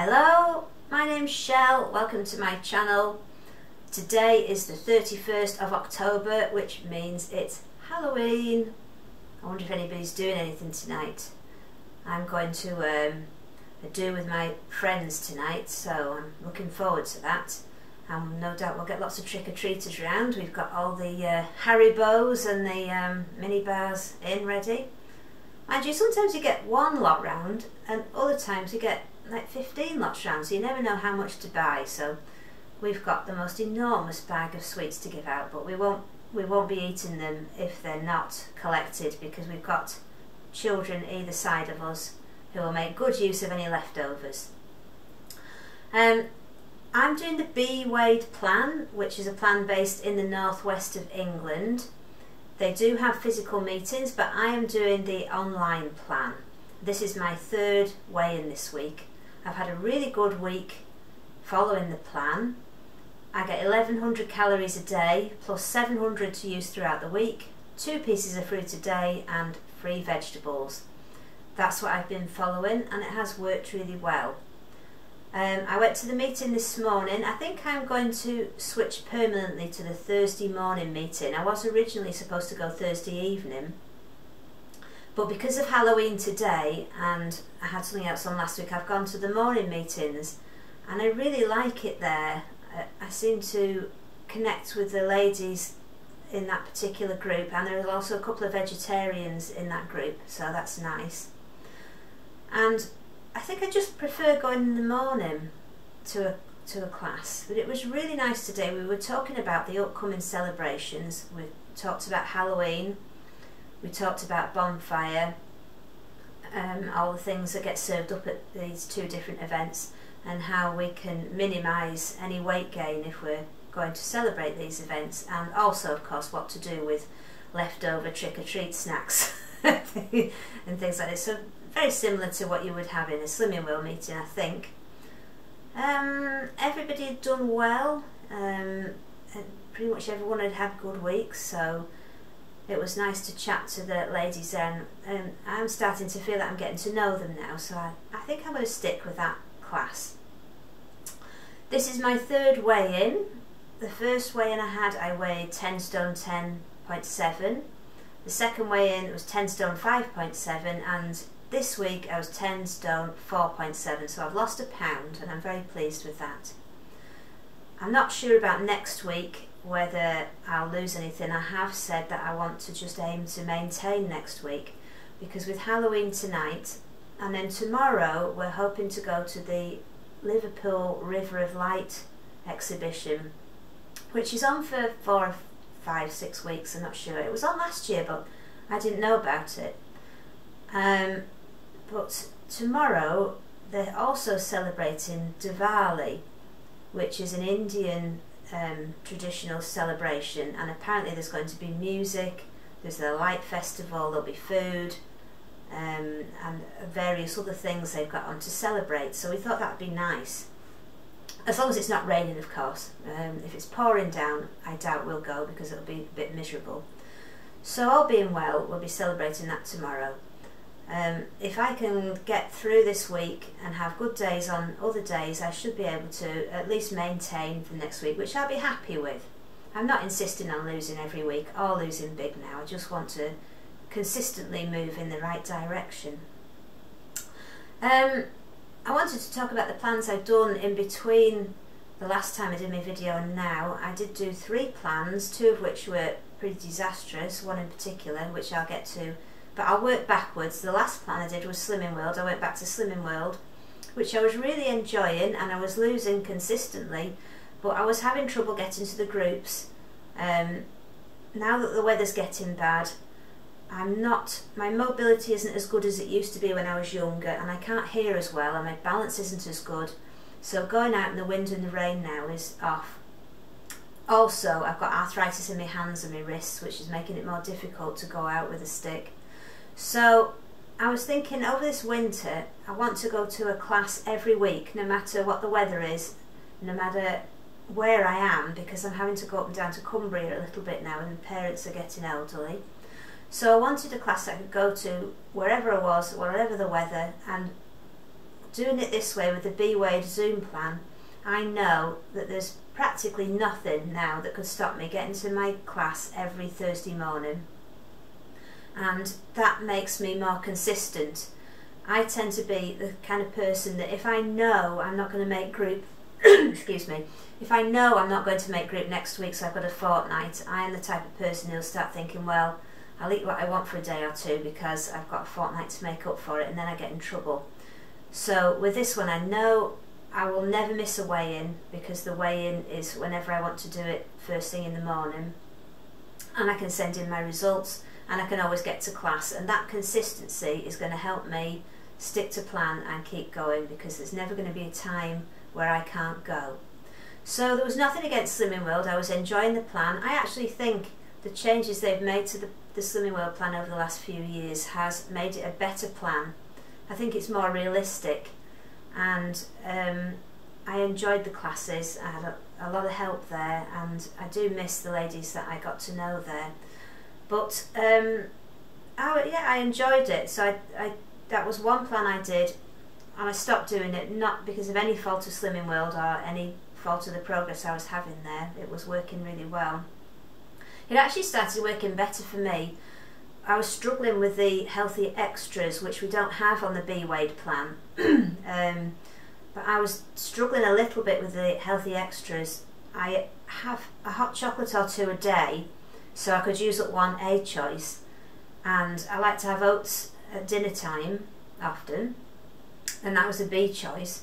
Hello, my name's Shell, welcome to my channel. Today is the 31st of October, which means it's Halloween. I wonder if anybody's doing anything tonight. I'm going to a do with my friends tonight, so I'm looking forward to that. And no doubt we'll get lots of trick-or-treaters around. We've got all the Haribos and the mini bars in ready. Mind you, sometimes you get one lot round and other times you get like 15 lots round, so you never know how much to buy. So we've got the most enormous bag of sweets to give out, but we won't be eating them if they're not collected, because we've got children either side of us who will make good use of any leftovers. I'm doing the Beeweighed plan, which is a plan based in the northwest of England. They do have physical meetings, but I am doing the online plan. This is my third weigh-in this week. I've had a really good week following the plan. I get 1100 calories a day, plus 700 to use throughout the week, 2 pieces of fruit a day and 3 vegetables. That's what I've been following, and it has worked really well. I went to the meeting this morning. I think I'm going to switch permanently to the Thursday morning meeting. I was originally supposed to go Thursday evening, but because of Halloween today and I had something else on last week, I've gone to the morning meetings and I really like it there. I seem to connect with the ladies in that particular group, and there are also a couple of vegetarians in that group, so that's nice. And I think I just prefer going in the morning to a class, but it was really nice today. We were talking about the upcoming celebrations. We talked about Halloween, we talked about bonfire, all the things that get served up at these 2 different events, and how we can minimise any weight gain if we're going to celebrate these events, and also of course what to do with leftover trick-or-treat snacks and things like this. So very similar to what you would have in a Slimming World meeting, I think. Everybody had done well, and pretty much everyone had had good weeks, so it was nice to chat to the ladies then, and I'm starting to feel that I'm getting to know them now, so I think I'm going to stick with that class. This is my third weigh-in. The first weigh-in I had, I weighed 10 stone 10.7. The second weigh-in was 10 stone 5.7, and this week I was 10 stone 4.7, so I've lost a pound and I'm very pleased with that. I'm not sure about next week whether I'll lose anything. I have said that I want to just aim to maintain next week, because with Halloween tonight and then tomorrow we're hoping to go to the Liverpool River of Light exhibition, which is on for 4, 5, 6 weeks, I'm not sure. It was on last year but I didn't know about it. But tomorrow they're also celebrating Diwali, which is an Indian traditional celebration, and apparently there's going to be music, there's the light festival, there'll be food, and various other things they've got on to celebrate, so we thought that would be nice. As long as it's not raining, of course. If it's pouring down, I doubt we'll go because it'll be a bit miserable. So all being well, we'll be celebrating that tomorrow. If I can get through this week and have good days on other days, I should be able to at least maintain for next week, which I'll be happy with. I'm not insisting on losing every week or losing big now. I just want to consistently move in the right direction. I wanted to talk about the plans I've done in between the last time I did my video and now. I did do 3 plans, 2 of which were pretty disastrous, one in particular which I'll get to, but I'll work backwards. The last plan I did was Slimming World. I went back to Slimming World, which I was really enjoying, and I was losing consistently, but I was having trouble getting to the groups. Now that the weather's getting bad, my mobility isn't as good as it used to be when I was younger, and I can't hear as well, and my balance isn't as good, so going out in the wind and the rain now is off. Also, I've got arthritis in my hands and my wrists, which is making it more difficult to go out with a stick. So I was thinking over this winter I want to go to a class every week, no matter what the weather is, no matter where I am, because I'm having to go up and down to Cumbria a little bit now and the parents are getting elderly. So I wanted a class I could go to wherever I was, wherever the weather, and doing it this way with the Beeweighed Zoom plan, I know that there's practically nothing now that could stop me getting to my class every Thursday morning, and that makes me more consistent. I tend to be the kind of person that if I know I'm not going to make group excuse me, if I know I'm not going to make group next week, so I've got a fortnight, I am the type of person who'll start thinking, well, I'll eat what I want for a day or two because I've got a fortnight to make up for it, and then I get in trouble. So with this one, I know I will never miss a weigh-in, because the weigh-in is whenever I want to do it first thing in the morning, and I can send in my results and I can always get to class, and that consistency is going to help me stick to plan and keep going, because there's never going to be a time where I can't go. So there was nothing against Slimming World. I was enjoying the plan. I actually think the changes they've made to the Slimming World plan over the last few years has made it a better plan. I think it's more realistic, and I enjoyed the classes. I had a lot of help there, and I do miss the ladies that I got to know there. But I enjoyed it. So that was one plan I did, and I stopped doing it, not because of any fault of Slimming World or any fault of the progress I was having there. It was working really well. It actually started working better for me. I was struggling with the healthy extras, which we don't have on the Beeweighed plan. But I was struggling a little bit with the healthy extras. I have a hot chocolate or two a day, so I could use up one A choice, and I like to have oats at dinner time often, and that was a B choice.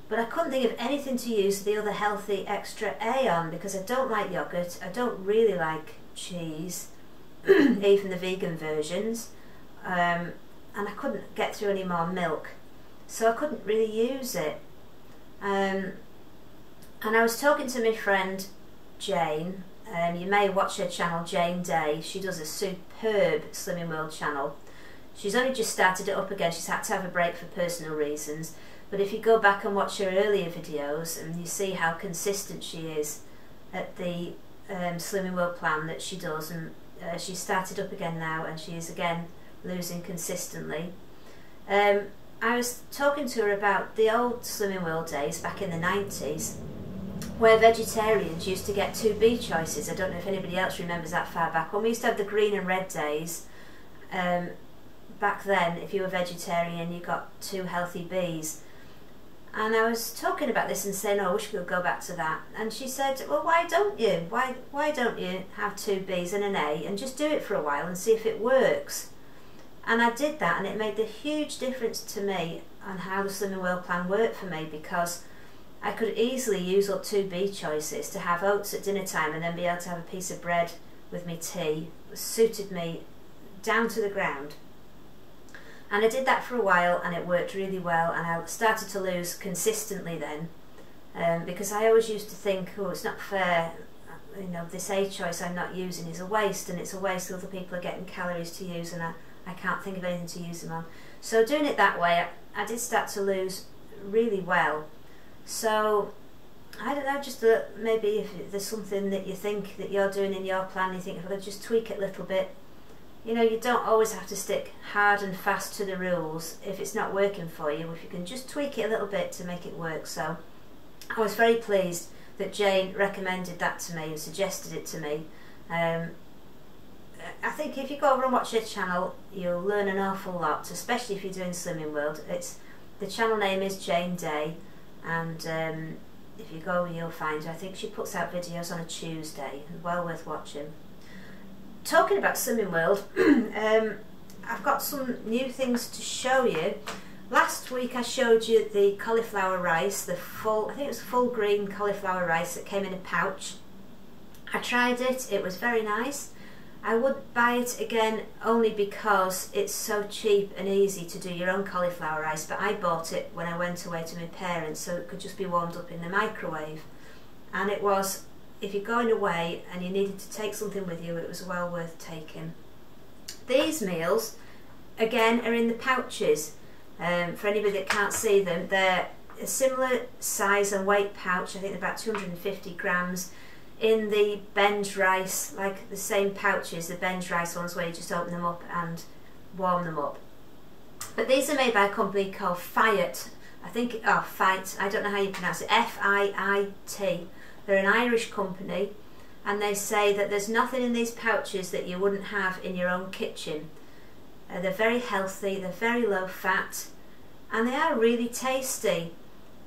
But I couldn't think of anything to use the other healthy extra A on, because I don't like yoghurt, I don't really like cheese, even the vegan versions, and I couldn't get through any more milk, so I couldn't really use it. And I was talking to my friend Jane, you may watch her channel, Jane Day. She does a superb Slimming World channel. She's only just started it up again. She's had to have a break for personal reasons, but if you go back and watch her earlier videos, and you see how consistent she is at the Slimming World plan that she does, and she's started up again now, and she is again losing consistently. I was talking to her about the old Slimming World days back in the 90s, where vegetarians used to get 2 B choices. I don't know if anybody else remembers that far back. When we used to have the green and red days, back then, if you were vegetarian, you got 2 healthy Bs. And I was talking about this and saying, oh, I wish we could go back to that. And she said, well, why don't you? Why don't you have 2 Bs and an A and just do it for a while and see if it works? And I did that, and it made a huge difference to me on how the Slimming World plan worked for me, because I could easily use up 2 B choices to have oats at dinner time and then be able to have a piece of bread with me tea. It suited me down to the ground. And I did that for a while, and it worked really well, and I started to lose consistently then, because I always used to think, oh, it's not fair, you know, this A choice I'm not using is a waste, and it's a waste other people are getting calories to use, and I can't think of anything to use them on. So doing it that way, I did start to lose really well. So I don't know, just maybe if there's something that you think that you're doing in your plan, you think if I could just tweak it a little bit. You know, you don't always have to stick hard and fast to the rules if it's not working for you, if you can just tweak it a little bit to make it work. So I was very pleased that Jane recommended that to me and suggested it to me. I think if you go over and watch her channel, you'll learn an awful lot, especially if you're doing Slimming World. The channel name is Jane Day, and if you go, you'll find her. I think she puts out videos on a Tuesday, well worth watching. Talking about Slimming World, I've got some new things to show you. Last week I showed you the cauliflower rice, I think it was full green cauliflower rice that came in a pouch. I tried it, it was very nice. I would buy it again only because it's so cheap and easy to do your own cauliflower rice, but I bought it when I went away to my parents so it could just be warmed up in the microwave. And it was, if you're going away and you needed to take something with you, it was well worth taking. These meals, again, are in the pouches. For anybody that can't see them, they're a similar size and weight pouch. I think they're about 250 grams. In the bench rice, like the same pouches, the bench rice ones where you just open them up and warm them up. But these are made by a company called Fiid, I think, oh, Fiid, I don't know how you pronounce it, F-I-I-T. They're an Irish company, and they say that there's nothing in these pouches that you wouldn't have in your own kitchen. They're very healthy, they're very low fat, and they are really tasty.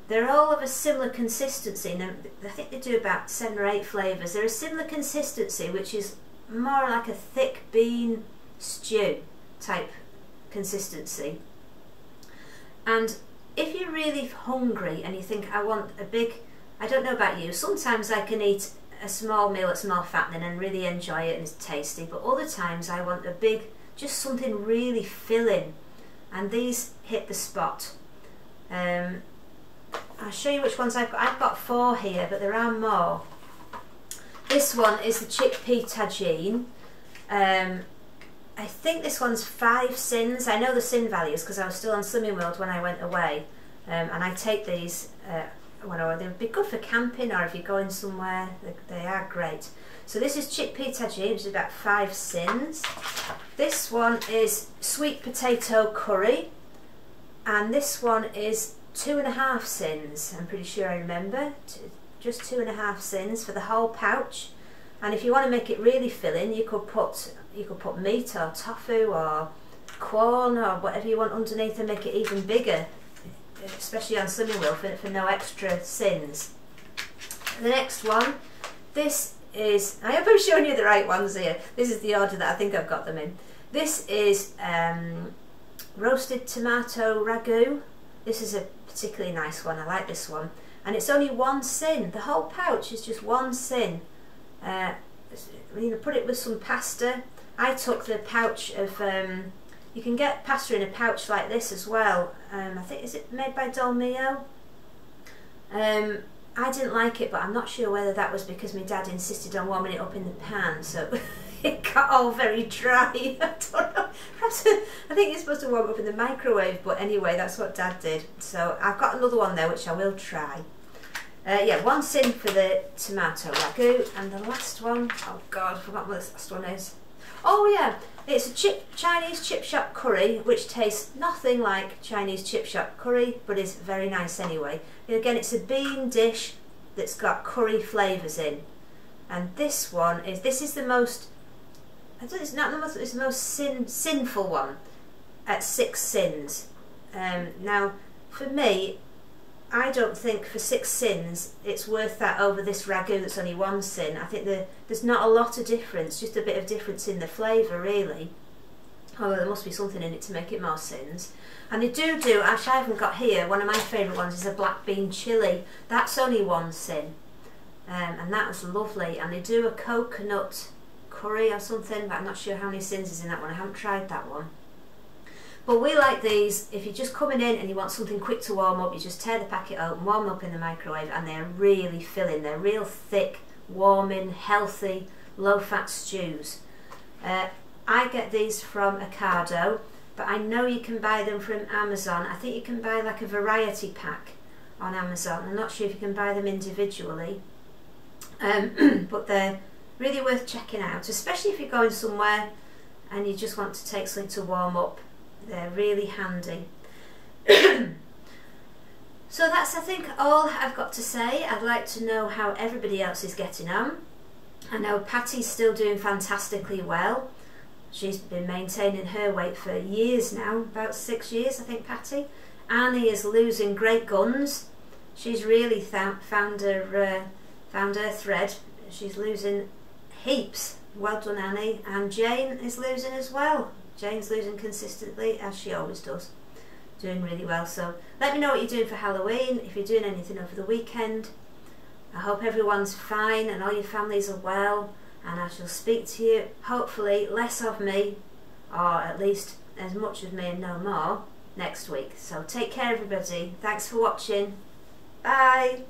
They're all of a similar consistency, and I think they do about 7 or 8 flavours. They're a similar consistency, which is more like a thick bean stew type consistency. And if you're really hungry and you think, I want a big, I don't know about you, sometimes I can eat a small meal that's more fattening and really enjoy it and it's tasty, but other times I want a big, just something really filling, and these hit the spot. I'll show you which ones I've got. I've got 4 here, but there are more. This one is the chickpea tagine. I think this one's 5 sins. I know the sin values because I was still on Slimming World when I went away, and I take these whenever. They would be good for camping or if you're going somewhere. They are great. So this is chickpea tagine, which is about 5 sins. This one is sweet potato curry, and this one is 2.5 sins. I'm pretty sure I remember. Just 2.5 sins for the whole pouch. And if you want to make it really filling, you could put meat or tofu or corn or whatever you want underneath and make it even bigger, especially on Slimming World for no extra sins. The next one, this is, I hope I'm showing you the right ones here. This is the order that I think I've got them in. This is roasted tomato ragu. This is a particularly nice one. I like this one. And it's only 1 sin. The whole pouch is just 1 sin. You know, put it with some pasta. I took the pouch of, you can get pasta in a pouch like this as well. I think, is it made by Dolmio? I didn't like it, but I'm not sure whether that was because my dad insisted on warming it up in the pan, so it got all very dry. I don't know. Perhaps, I think you're supposed to warm it up in the microwave, but anyway, that's what Dad did. So I've got another one there which I will try. Yeah, 1 sin for the tomato ragu, and the last one, oh God, I forgot what the last one is. Oh yeah, it's a Chinese chip shop curry, which tastes nothing like Chinese chip shop curry, but is very nice anyway. And again, it's a bean dish that's got curry flavours in. And this one is, this is the most, I don't, it's not the most, it's the most sinful one at 6 sins. Now, for me, I don't think for 6 sins it's worth that over this ragu that's only 1 sin. I think there's not a lot of difference, just a bit of difference in the flavour really. Although there must be something in it to make it more sins. And they do, actually I haven't got here, one of my favourite ones is a black bean chilli. That's only 1 sin. And that was lovely. And they do a coconut curry or something, but I'm not sure how many sins is in that one. I haven't tried that one. But we like these, if you're just coming in and you want something quick to warm up, you just tear the packet open, warm them up in the microwave, and they're really filling. They're real thick, warming, healthy, low-fat stews. I get these from Ocado, but I know you can buy them from Amazon. I think you can buy like a variety pack on Amazon. I'm not sure if you can buy them individually. But they're really worth checking out, especially if you're going somewhere and you just want to take something to warm up. They're really handy. So that's, I think, all I've got to say. I'd like to know how everybody else is getting on. I know Patty's still doing fantastically well. She's been maintaining her weight for years now, about 6 years I think, Patty. Annie is losing great guns. She's really found her thread. She's losing heaps. Well done, Annie. And Jane is losing as well. Jane's losing consistently, as she always does. Doing really well. So let me know what you're doing for Halloween, if you're doing anything over the weekend. I hope everyone's fine and all your families are well, and I shall speak to you, hopefully less of me, or at least as much of me and no more, next week. So take care everybody. Thanks for watching. Bye.